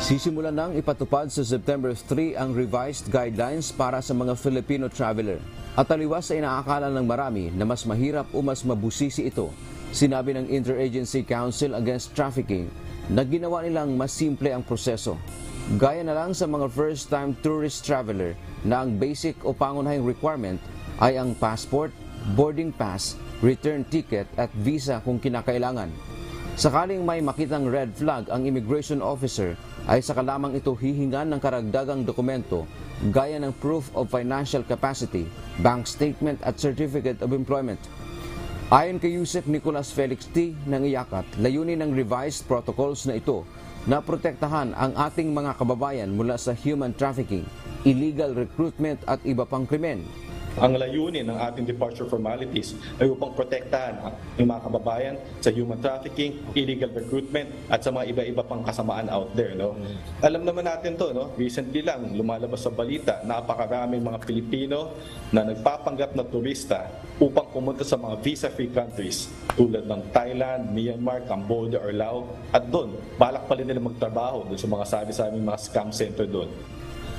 Sisimulan nang ipatupad sa September 3 ang revised guidelines para sa mga Filipino traveler. At taliwas sa inaakala ng marami na mas mahirap o mas mabusisi ito, sinabi ng Interagency Council Against Trafficking na ginawa nilang mas simple ang proseso. Gaya na lang sa mga first-time tourist traveler na ang basic o pangunahing requirement ay ang passport, boarding pass, return ticket at visa kung kinakailangan. Sakaling may makitang red flag ang immigration officer, ay saka lamang ito hihingan ng karagdagang dokumento gaya ng proof of financial capacity, bank statement at certificate of employment. Ayon kay Yusef Nicolas Felix T. ng IACAT, layunin ng revised protocols na ito na protektahan ang ating mga kababayan mula sa human trafficking, illegal recruitment at iba pang krimen. Ang layunin ng ating departure formalities ay upang protektahan ang mga kababayan sa human trafficking, illegal recruitment at sa mga iba-iba pang kasamaan out there. No? Alam naman natin to, no? Recently lang lumalabas sa balita, napakaraming mga Pilipino na nagpapanggap na turista upang pumunta sa mga visa-free countries tulad ng Thailand, Myanmar, Cambodia or Laos at doon, balak pa rin nila magtrabaho doon sa mga sabi-sabing mga scam center doon.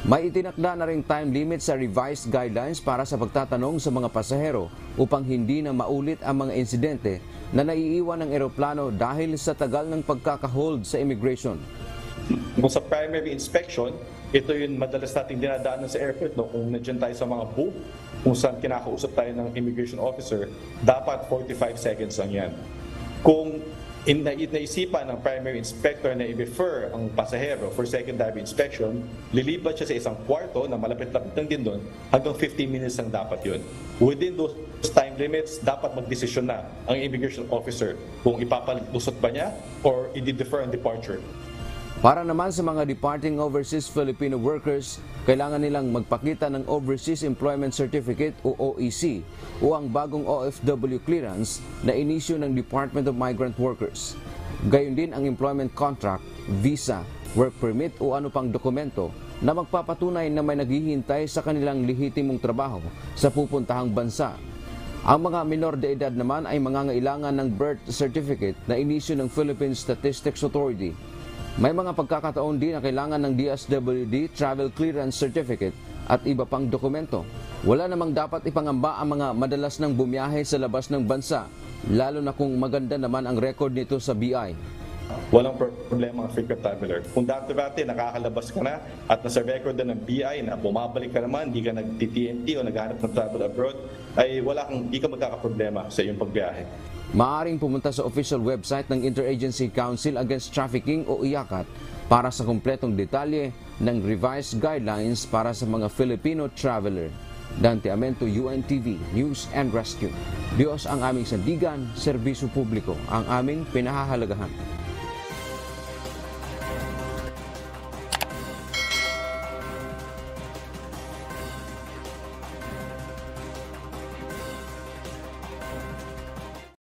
May itinakda na ring time limit sa revised guidelines para sa pagtatanong sa mga pasahero upang hindi na maulit ang mga insidente na naiiwan ng eroplano dahil sa tagal ng pagkakahold sa immigration. Kung sa primary inspection, ito yung madalas nating dinadaanan sa airport. No? Kung nandiyan tayo sa mga booth, kung saan kinakausap tayo ng immigration officer, dapat 45 seconds lang yan. Kung naisipan ng primary inspector na i-refer ang pasahero for secondary inspection, lilipat siya sa isang kwarto na malapit-lapit lang din doon, hanggang 15 minutes lang dapat yun. Within those time limits, dapat magdesisyon na ang immigration officer kung ipapalusot ba niya or i-defer ang departure. Para naman sa mga departing overseas Filipino workers, kailangan nilang magpakita ng Overseas Employment Certificate o OEC o ang bagong OFW clearance na inisyu ng Department of Migrant Workers. Gayon din ang employment contract, visa, work permit o ano pang dokumento na magpapatunay na may naghihintay sa kanilang lehitimong trabaho sa pupuntahang bansa. Ang mga minor de edad naman ay mangangailangan ng birth certificate na inisyu ng Philippine Statistics Authority. May mga pagkakataon din na kailangan ng DSWD Travel Clearance Certificate at iba pang dokumento. Wala namang dapat ipangamba ang mga madalas nang bumiyahe sa labas ng bansa, lalo na kung maganda naman ang record nito sa BI. Walang problema ang frequent traveler. Kung dati-dati nakakalabas ka na at nasa record na ng BI na bumabalik ka naman, hindi ka nag-TNT o naghahanap ng travel abroad, ay hindi ka magkakaproblema sa iyong pagbiyahe. Maaring pumunta sa official website ng Interagency Council Against Trafficking o IACAT para sa kumpletong detalye ng revised guidelines para sa mga Filipino traveler. Dante Amento, UNTV, News and Rescue. Diyos ang aming sandigan, serbisyo publiko ang aming pinahahalagahan.